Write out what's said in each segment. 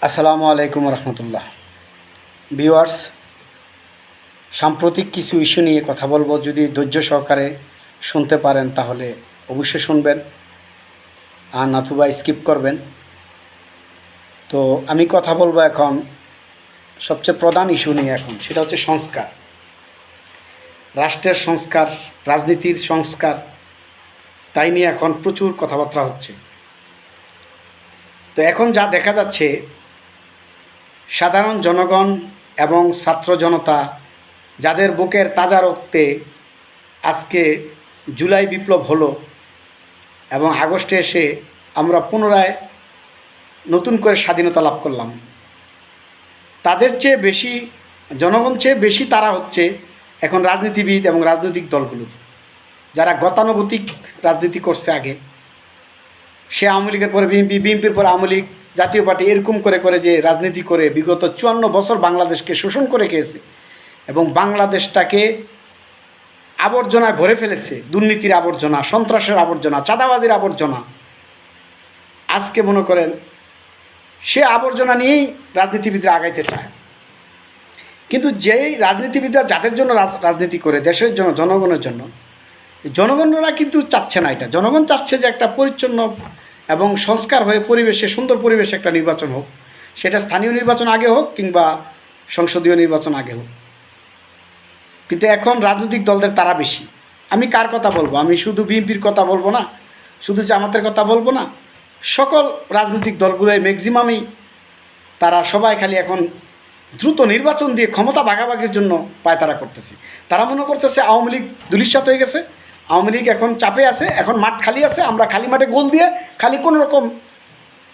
আসসালামু আলাইকুম রহমতুল্লাহ। ভিউয়ার্স, সাম্প্রতিক কিছু ইস্যু নিয়ে কথা বলবো। যদি ধৈর্য সহকারে শুনতে পারেন তাহলে অবশ্যই শুনবেন, আর নতুবা স্কিপ করবেন। তো আমি কথা বলবো এখন সবচেয়ে প্রধান ইস্যু নিয়ে। এখন সেটা হচ্ছে সংস্কার, রাষ্ট্রের সংস্কার, রাজনীতির সংস্কার। তাই নিয়ে এখন প্রচুর কথাবার্তা হচ্ছে। তো এখন যা দেখা যাচ্ছে, সাধারণ জনগণ এবং ছাত্র জনতা, যাদের বুকের তাজা রক্তে আজকে জুলাই বিপ্লব হলো এবং আগস্টে এসে আমরা পুনরায় নতুন করে স্বাধীনতা লাভ করলাম, তাদের চেয়ে বেশি, জনগণ চেয়ে বেশি তারা হচ্ছে এখন রাজনীতিবিদ এবং রাজনৈতিক দলগুলোর, যারা গতানুগতিক রাজনীতি করছে। আগে সে আওয়ামী লীগের পরে বিএনপি, বিএনপির পরে আওয়ামী লীগ, জাতীয় পার্টি, এরকম করে করে যে রাজনীতি করে বিগত 54 বছর বাংলাদেশকে শোষণ করে খেয়েছে এবং বাংলাদেশটাকে আবর্জনায় ভরে ফেলেছে। দুর্নীতির আবর্জনা, সন্ত্রাসের আবর্জনা, চাঁদাবাজির আবর্জনা। আজকে মনে করেন সে আবর্জনা নিয়েই রাজনীতিবিদরা আগাইতে চায়। কিন্তু যেই রাজনীতিবিদরা যাদের জন্য রাজনীতি করে, দেশের জন্য, জনগণের জন্য, জনগণরা কিন্তু চাচ্ছে না এটা। জনগণ চাচ্ছে যে একটা পরিচ্ছন্ন এবং সংস্কার হয়ে পরিবেশে, সুন্দর পরিবেশে একটা নির্বাচন হোক। সেটা স্থানীয় নির্বাচন আগে হোক কিংবা সংসদীয় নির্বাচন আগে হোক। কিন্তু এখন রাজনৈতিক দলদের তারা বেশি। আমি কার কথা বলবো? আমি শুধু বিএনপির কথা বলবো না, শুধু জামাতের কথা বলবো না, সকল রাজনৈতিক দলগুলোই ম্যাক্সিমামই তারা সবাই খালি এখন দ্রুত নির্বাচন দিয়ে ক্ষমতা ভাগাভাগির জন্য পায়তারা করতেছে। তারা মনে করতেছে আওয়ামী লীগ ধূলিসাৎ হয়ে গেছে, আওয়ামী লীগ এখন চাপে আছে, এখন মাঠ খালি আছে, আমরা খালি মাঠে গোল দিয়ে খালি কোনো রকম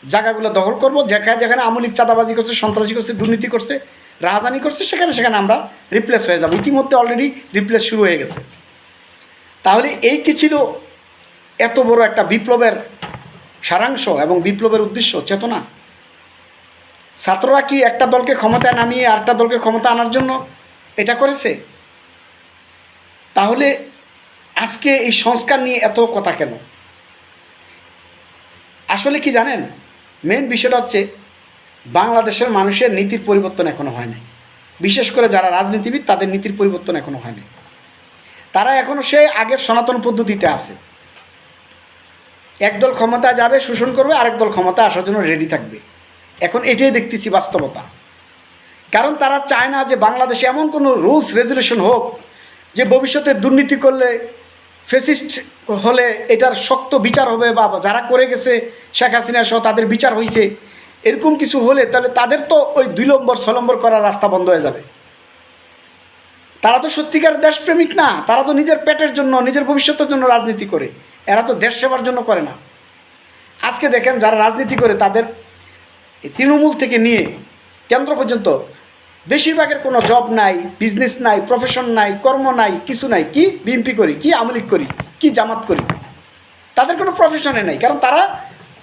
জায়গাগুলো দখল করবো। যেখানে যেখানে আওয়ামী লীগ চাঁদাবাজি করছে, সন্ত্রাসী করছে, দুর্নীতি করছে, রাজধানী করছে, সেখানে সেখানে আমরা রিপ্লেস হয়ে যাব। ইতিমধ্যে অলরেডি রিপ্লেস শুরু হয়ে গেছে। তাহলে এই কি ছিল এত বড় একটা বিপ্লবের সারাংশ এবং বিপ্লবের উদ্দেশ্য, চেতনা? ছাত্ররা কি একটা দলকে ক্ষমতায় নামিয়ে আরেকটা দলকে ক্ষমতা আনার জন্য এটা করেছে? তাহলে আজকে এই সংস্কার নিয়ে এত কথা কেন? আসলে কি জানেন, মেন বিষয়টা হচ্ছে বাংলাদেশের মানুষের নীতির পরিবর্তন এখনও হয় নাই। বিশেষ করে যারা রাজনীতিবিদ, তাদের নীতির পরিবর্তন এখনও হয়নি। তারা এখনও সেই আগের সনাতন পদ্ধতিতে আছে। একদল ক্ষমতায় যাবে, শোষণ করবে, আরেক দল ক্ষমতায় আসার জন্য রেডি থাকবে। এখন এটাই দেখতেছি বাস্তবতা। কারণ তারা চায় না যে বাংলাদেশে এমন কোনো রুলস রেজুলেশন হোক যে ভবিষ্যতে দুর্নীতি করলে, ফেসিস্ট হলে এটার শক্ত বিচার হবে, বা যারা করে গেছে শেখ হাসিনা সহ তাদের বিচার হয়েছে, এরকম কিছু হলে তাহলে তাদের তো ওই 2 নম্বর 6 নম্বর করার রাস্তা বন্ধ হয়ে যাবে। তারা তো সত্যিকার দেশপ্রেমিক না, তারা তো নিজের পেটের জন্য, নিজের ভবিষ্যতের জন্য রাজনীতি করে। এরা তো দেশ সেবার জন্য করে না। আজকে দেখেন যারা রাজনীতি করে তাদের তৃণমূল থেকে নিয়ে কেন্দ্র পর্যন্ত বেশিরভাগের কোনো জব নাই, বিজনেস নাই, প্রফেশন নাই, কর্ম নাই, কিছু নাই। কি বিএনপি করি, কি আওয়ামী লীগ করি, কি জামাত করি, তাদের কোনো প্রফেশনে নেই। কারণ তারা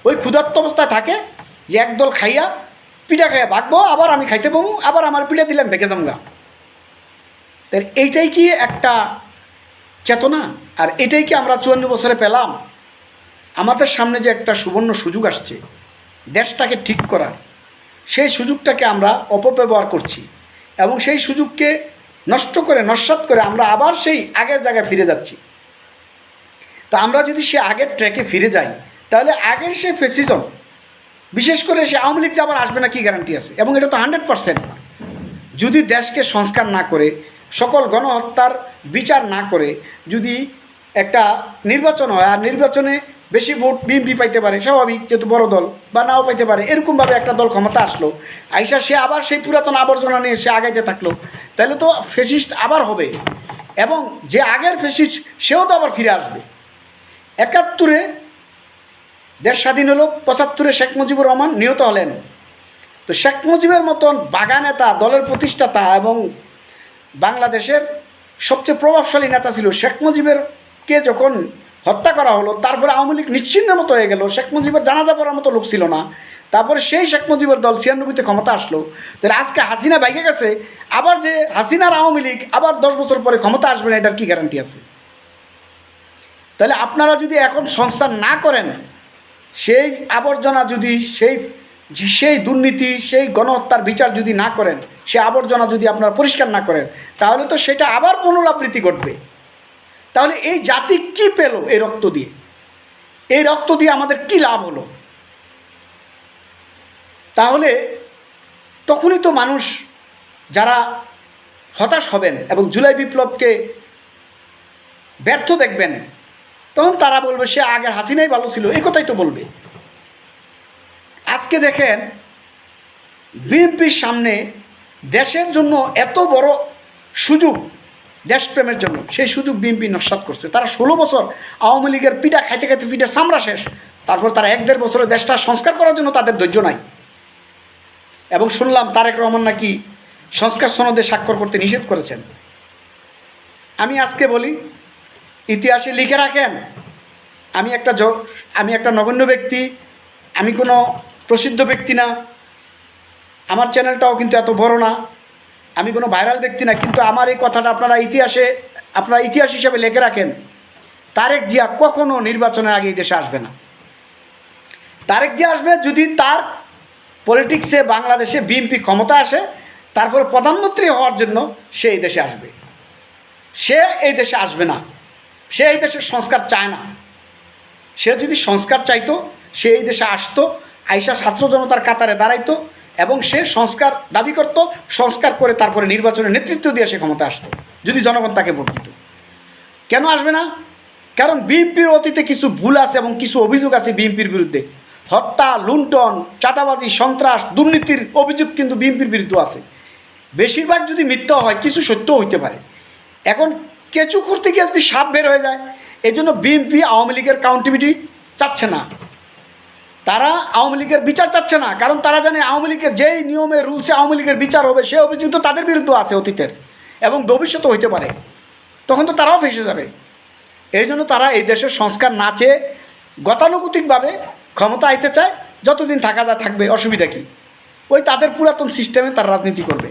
ওই ক্ষুধার্ত অবস্থায় থাকে যে একদল খাইয়া পিঠা খাইয়া ভাগবো, আবার আমি খাইতে পাবো, আবার আমার পিঠা দিলাম ভেঙে যামগা। তাই এইটাই কি একটা চেতনা? আর এটাই কি আমরা 54 বছরে পেলাম? আমাদের সামনে যে একটা সুবর্ণ সুযোগ আসছে দেশটাকে ঠিক করার, সেই সুযোগটাকে আমরা অপব্যবহার করছি এবং সেই সুযোগকে নষ্ট করে, নস্যাৎ করে আমরা আবার সেই আগের জায়গায় ফিরে যাচ্ছি। তো আমরা যদি সে আগের ট্র্যাকে ফিরে যাই, তাহলে আগের সে ফেসিজম, বিশেষ করে সে আওয়ামী লীগ যে আবার আসবে না কি গ্যারান্টি আছে? এবং এটা তো 100%। যদি দেশকে সংস্কার না করে, সকল গণহত্যার বিচার না করে যদি একটা নির্বাচন হয়, আর নির্বাচনে বেশি ভোট বিএনপি পাইতে পারে, স্বাভাবিক, যেহেতু বড় দল, বা নাও পাইতে পারে, এরকমভাবে একটা দল ক্ষমতা আসলো, আইসা সে আবার সেই পুরাতন আবর্জনা নিয়ে সে আগাইতে থাকলো, তাহলে তো ফেসিস্ট আবার হবে। এবং যে আগের ফেসিস্ট সেও তো আবার ফিরে আসবে। 71-এ দেশ স্বাধীন হলো, 75-এ শেখ মুজিবুর রহমান নিহত হলেন। তো শেখ মুজিবের মতন বাগা নেতা, দলের প্রতিষ্ঠাতা এবং বাংলাদেশের সবচেয়ে প্রভাবশালী নেতা ছিল, শেখ মুজিবেরকে যখন হত্যা করা হলো, তারপরে আওয়ামী লীগ নিশ্চিহ্নের মতো হয়ে গেল। শেখ মুজিবের জানাজা পড়ার মতো লোক ছিল না। তারপরে সেই শেখ মুজিবের দল 96-তে ক্ষমতা আসলো। তাহলে আজকে হাসিনা বাইকে গেছে, আবার যে হাসিনার আওয়ামী লীগ আবার 10 বছর পরে ক্ষমতা আসবে না, এটার কি গ্যারান্টি আছে? তাহলে আপনারা যদি এখন সংস্কার না করেন, সেই আবর্জনা যদি, সেই যে সেই দুর্নীতি, সেই গণহত্যার বিচার যদি না করেন, সে আবর্জনা যদি আপনারা পরিষ্কার না করেন, তাহলে তো সেটা আবার পুনরাবৃত্তি ঘটবে। তাহলে এই জাতি কি পেল এই রক্ত দিয়ে? এই রক্ত দিয়ে আমাদের কি লাভ হলো? তাহলে তখনই তো মানুষ যারা হতাশ হবেন এবং জুলাই বিপ্লবকে ব্যর্থ দেখবেন, তখন তারা বলবে সে আগের হাসিনাই ভালো ছিল, এই কথাই তো বলবে। আজকে দেখেন বিএনপির সামনে দেশের জন্য এত বড় সুযোগ, দেশপ্রেমের জন্য, সেই সুযোগ বিএনপি নস্যাৎ করছে। তারা 16 বছর আওয়ামী লীগের পিঠা খাইতে খাইতে পিঠার চামড়া শেষ, তারপর তারা 1-1.5 বছরে দেশটা সংস্কার করার জন্য তাদের ধৈর্য নাই। এবং শুনলাম তারেক রহমান নাকি সংস্কার সনদে স্বাক্ষর করতে নিষেধ করেছেন। আমি আজকে বলি, ইতিহাসে লিখে রাখেন, আমি একটা নগণ্য ব্যক্তি, আমি কোনো প্রসিদ্ধ ব্যক্তি না, আমার চ্যানেলটাও কিন্তু এত বড় না, আমি কোনো ভাইরাল ব্যক্তি না, কিন্তু আমার এই কথাটা আপনারা ইতিহাস হিসাবে লিখে রাখেন। তারেক জিয়া কখনো নির্বাচনের আগে এই দেশে আসবে না। তারেক জিয়া আসবে যদি তার পলিটিক্সে বাংলাদেশে বিএনপি ক্ষমতা আসে, তারপরে প্রধানমন্ত্রী হওয়ার জন্য সে এই দেশে আসবে। সে এই দেশে আসবে না, সে এই দেশের সংস্কার চায় না। সে যদি সংস্কার চাইতো, সে এই দেশে আসতো, আইসা ছাত্র জনতার কাতারে দাঁড়াইতো এবং সে সংস্কার দাবি করত, সংস্কার করে তারপরে নির্বাচনের নেতৃত্ব দিয়ে সে ক্ষমতা আসতো, যদি জনগণ তাকে ভোট দিত। কেন আসবে না? কারণ বিএনপির অতীতে কিছু ভুল আছে এবং কিছু অভিযোগ আছে বিএনপির বিরুদ্ধে। হত্যা, লুণ্ঠন, চাঁদাবাজি, সন্ত্রাস, দুর্নীতির অভিযোগ কিন্তু বিএনপির বিরুদ্ধে আছে। বেশিরভাগ যদি মিথ্যা হয়, কিছু সত্যও হইতে পারে। এখন কেঁচু করতে গিয়ে যদি সাপ বের হয়ে যায়, এই জন্য বিএনপি আওয়ামী লীগের কাউন্টেবিলিটি চাচ্ছে না, তারা আওয়ামী লীগের বিচার চাচ্ছে না। কারণ তারা জানে আওয়ামী লীগের যেই নিয়মে রুলসে আওয়ামী লীগের বিচার হবে, সে অভিযোগ তো তাদের বিরুদ্ধে আছে অতীতের এবং ভবিষ্যতে হইতে পারে, তখন তো তারাও ফেসে যাবে। এই জন্য তারা এই দেশের সংস্কার না চেয়ে গতানুগতিকভাবে ক্ষমতা আইতে চায়। যতদিন থাকা যায় থাকবে, অসুবিধা কী? ওই তাদের পুরাতন সিস্টেমে তারা রাজনীতি করবে,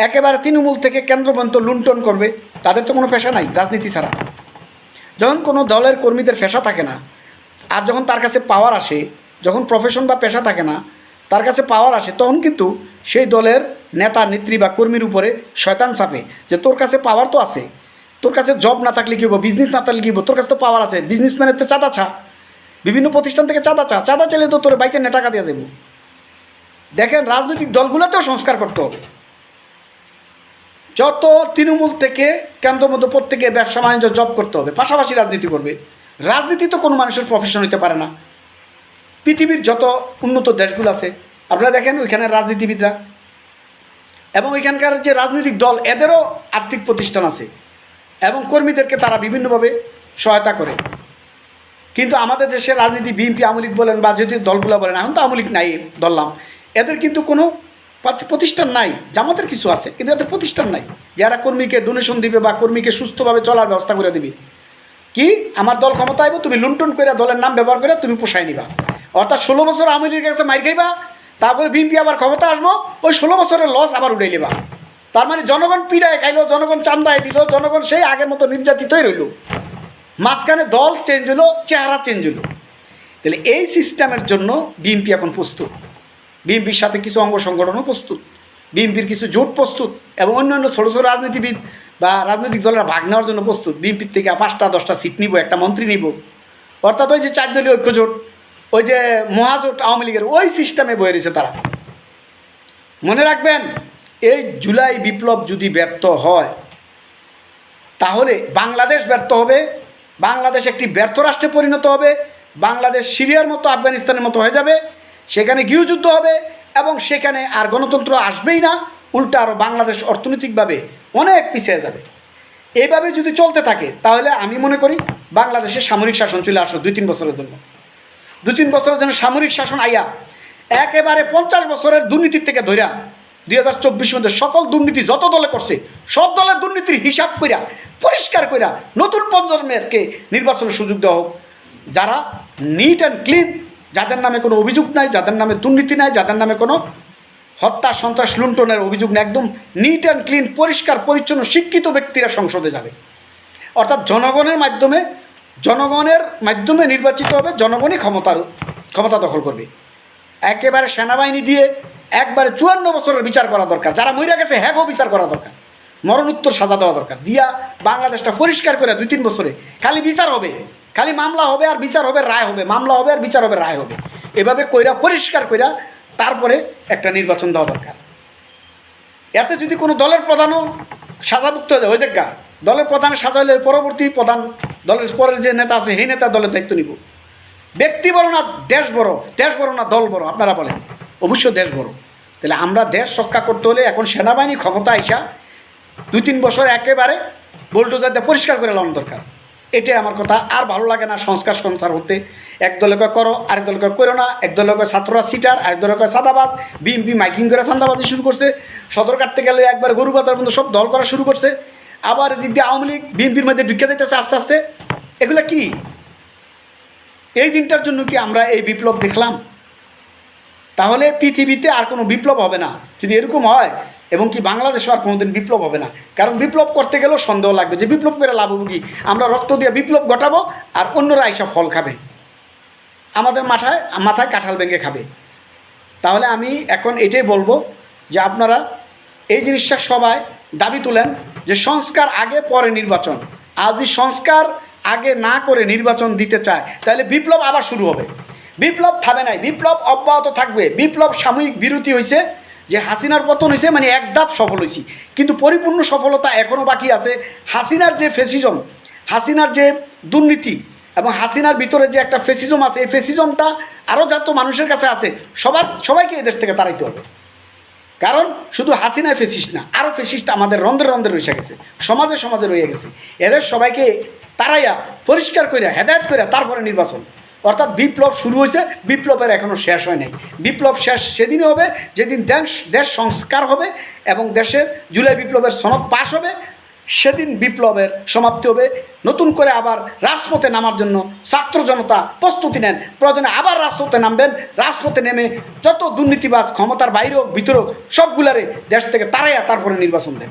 একেবারে তৃণমূল থেকে কেন্দ্র পর্যন্ত লুণ্ঠন করবে। তাদের তো কোনো পেশা নাই রাজনীতি ছাড়া। যখন কোনো দলের কর্মীদের পেশা থাকে না, আর যখন তার কাছে পাওয়ার আসে, যখন প্রফেশন বা পেশা থাকে না, তার কাছে পাওয়ার আসে, তখন কিন্তু সেই দলের নেতা নেত্রী বা কর্মীর উপরে শয়তান চাপে যে তোর কাছে পাওয়ার তো আছে, তোর কাছে জব না থাকলে কী হবো, বিজনেস না থাকলে কী হবো, তোর কাছে তো পাওয়ার আছে। বিজনেসম্যানের তো চাঁদা ছা, বিভিন্ন প্রতিষ্ঠান থেকে চাঁদা চাইলে তো তোর বাইকে টাকা দিয়ে দেবো। দেখেন রাজনৈতিক দলগুলোতেও সংস্কার করতে হবে। যত তৃণমূল থেকে কেন্দ্র মধ্যে প্রত্যেকে ব্যবসা বাণিজ্য জব করতে হবে, পাশাপাশি রাজনীতি করবে। রাজনীতি তো কোনো মানুষের প্রফেশন হতে পারে না। পৃথিবীর যত উন্নত দেশগুলো আছে আপনারা দেখেন, ওইখানে রাজনীতিবিদরা এবং ওইখানকার যে রাজনৈতিক দল, এদেরও আর্থিক প্রতিষ্ঠান আছে এবং কর্মীদেরকে তারা বিভিন্নভাবে সহায়তা করে। কিন্তু আমাদের দেশের রাজনীতি বিএনপি, আওয়ামী লীগ বলেন বা যদি দলগুলো বলেন, এখন তো আওয়ামী লীগ নাই ধরলাম, এদের কিন্তু কোনো প্রতিষ্ঠান নাই। জামাতের কিছু আছে কিন্তু এদের প্রতিষ্ঠান নাই, যারা কর্মীকে ডোনেশন দিবে বা কর্মীকে সুস্থভাবে চলার ব্যবস্থা করে দিবে। কি আমার দল ক্ষমতা আইব, তুমি লুণ্ঠন করে দলের নাম ব্যবহার করে তুমি পোষায় নিবা। অর্থাৎ 16 বছর আওয়ামী লীগের কাছে মার খাইবা, তারপরে বিএনপি আবার ক্ষমতা আসবো, ওই 16 বছরের লস আবার উঠাই নেবা। তার মানে জনগণ পীড়ায় খাইলো, জনগণ চান্দায় দিল, জনগণ সেই আগের মতো নির্যাতিতই রইল। মাঝখানে দল চেঞ্জ হলো, চেহারা চেঞ্জ হলো। তাহলে এই সিস্টেমের জন্য বিএনপি এখন প্রস্তুত, বিএনপির সাথে কিছু অঙ্গ সংগঠনও প্রস্তুত, বিএনপির কিছু জোট প্রস্তুত এবং অন্যান্য ছোটো ছোটো রাজনীতিবিদ বা রাজনৈতিক দলেরা ভাগ নেওয়ার জন্য প্রস্তুত। বিএনপির থেকে 5টা-10টা সিট নিব, একটা মন্ত্রী নিব। অর্থাৎ ওই যে 4 দলীয় ঐক্যজোট, ওই যে মহাজোট আওয়ামী লীগের, ওই সিস্টেমে বয়ে রয়েছে তারা। মনে রাখবেন, এই জুলাই বিপ্লব যদি ব্যর্থ হয়, তাহলে বাংলাদেশ ব্যর্থ হবে, বাংলাদেশ একটি ব্যর্থ রাষ্ট্রে পরিণত হবে, বাংলাদেশ সিরিয়ার মতো আফগানিস্তানের মতো হয়ে যাবে, সেখানে গৃহযুদ্ধ হবে এবং সেখানে আর গণতন্ত্র আসবেই না, উল্টা আরও বাংলাদেশ অর্থনৈতিকভাবে অনেক পিছিয়ে যাবে। এইভাবে যদি চলতে থাকে তাহলে আমি মনে করি বাংলাদেশে সামরিক শাসন চলে আসো 2-3 বছরের জন্য। 2-3 বছরের জন্য সামরিক শাসন আইয়া একেবারে 50 বছরের দুর্নীতির থেকে ধইরা 2024 মধ্যে সকল দুর্নীতি যত দলে করছে সব দলের দুর্নীতির হিসাব কইরা পরিষ্কার কইরা নতুন প্রজন্মকে নির্বাচনের সুযোগ দেওয়া হোক, যারা নিট অ্যান্ড ক্লিন, যাদের নামে কোনো অভিযোগ নাই, যাদের নামে দুর্নীতি নাই, যাদের নামে কোনো হত্যা সন্ত্রাস লুণ্ঠনের অভিযোগ নেই, একদম নিট অ্যান্ড ক্লিন, পরিষ্কার পরিচ্ছন্ন শিক্ষিত ব্যক্তিরা সংসদে যাবে। অর্থাৎ জনগণের মাধ্যমে নির্বাচিত হবে, জনগণই ক্ষমতা দখল করবে। একেবারে সেনাবাহিনী দিয়ে একবারে 54 বছরের বিচার করা দরকার, যারা মইরা গেছে হ্যাগও বিচার করা দরকার, মরণোত্তর সাজা দেওয়া দরকার, দিয়া বাংলাদেশটা পরিষ্কার করে 2-3 বছরে খালি বিচার হবে, খালি মামলা হবে আর বিচার হবে, রায় হবে, মামলা হবে আর বিচার হবে, রায় হবে, এভাবে কইরা পরিষ্কার কইরা তারপরে একটা নির্বাচন দেওয়া দরকার। এতে যদি কোনো দলের প্রধানও সাজামুক্ত হয়ে যায়, ওই দেখা দলের প্রধানের সাজা হলে পরবর্তী প্রধান দলের পরের যে নেতা আছে সেই নেতা দলের দায়িত্ব নিব। ব্যক্তি বড় না দেশ বড়, দেশ বড় না দল বড়, আপনারা বলেন? অবশ্য দেশ বড়। তাহলে আমরা দেশ রক্ষা করতে হলে এখন সেনাবাহিনী ক্ষমতা আইসা 2-3 বছর একেবারে বোল্ডোজার দিয়ে পরিষ্কার করে নেওয়ার দরকার। এটাই আমার কথা। আর ভালো লাগে না সংস্কার সংস্কার হতে, এক দলে কয় করো, আরেক দলে কয় করো না, এক দলে কয় ছাত্ররা সিটার, আরেক দলে কয় সাদাবাদ, বিএনপি মাইকিং করে চাঁদাবাজি শুরু করছে, সদর কাটতে গেলে একবার গরু বাজার পর্যন্ত সব দল করা শুরু করছে, আবার এদিক দিয়ে আওয়ামী লীগ বিএনপির মধ্যে ঢুকে যেতেছে আস্তে আস্তে। এগুলো কি এই দিনটার জন্য কি আমরা এই বিপ্লব দেখলাম? তাহলে পৃথিবীতে আর কোনো বিপ্লব হবে না যদি এরকম হয়, এবং কি বাংলাদেশে আর কোনোদিন বিপ্লব হবে না। কারণ বিপ্লব করতে গেলেও সন্দেহ লাগবে যে বিপ্লব করে লাভ হবে কি, আমরা রক্ত দিয়ে বিপ্লব ঘটাবো আর অন্যরা আইসা ফল খাবে, আমাদের মাথায় কাঁঠাল ভেঙে খাবে। তাহলে আমি এখন এটাই বলবো যে আপনারা এই জিনিসটা সবাই দাবি তুলেন যে সংস্কার আগে পরে নির্বাচন। আর যদি সংস্কার আগে না করে নির্বাচন দিতে চায় তাহলে বিপ্লব আবার শুরু হবে। বিপ্লব থামে নাই, বিপ্লব অব্যাহত থাকবে। বিপ্লব সাময়িক বিরতি হয়েছে, যে হাসিনার পতন হয়েছে মানে এক ধাপ সফল হয়েছি, কিন্তু পরিপূর্ণ সফলতা এখনও বাকি আছে। হাসিনার যে ফেসিজম, হাসিনার যে দুর্নীতি এবং হাসিনার ভিতরে যে একটা ফেসিজম আছে, এই ফেসিজমটা আরও যত মানুষের কাছে আছে সবাইকে এই দেশ থেকে তাড়াইতে হবে। কারণ শুধু হাসিনায় ফেসিস্ট না, আরও ফেসিস্ট আমাদের রন্ধ্রে রন্ধ্রে রয়ে গেছে, সমাজে রয়ে গেছে। এদের সবাইকে তাড়াইয়া পরিষ্কার করিয়া হেদায়েত করিয়া তারপরে নির্বাচন। অর্থাৎ বিপ্লব শুরু হয়েছে, বিপ্লবের এখনও শেষ হয় নাই। বিপ্লব শেষ সেদিনই হবে যেদিন দেশ সংস্কার হবে এবং দেশের জুলাই বিপ্লবের সনদ পাশ হবে, সেদিন বিপ্লবের সমাপ্তি হবে। নতুন করে আবার রাজপথে নামার জন্য ছাত্র জনতা প্রস্তুতি নেন, প্রয়োজনে আবার রাজপথে নামবেন। রাজপথে নেমে যত দুর্নীতিবাজ ক্ষমতার বাইরে হোক ভিতরে হোক সবগুলারে দেশ থেকে তাড়াইয়া তারপরে নির্বাচন দেন।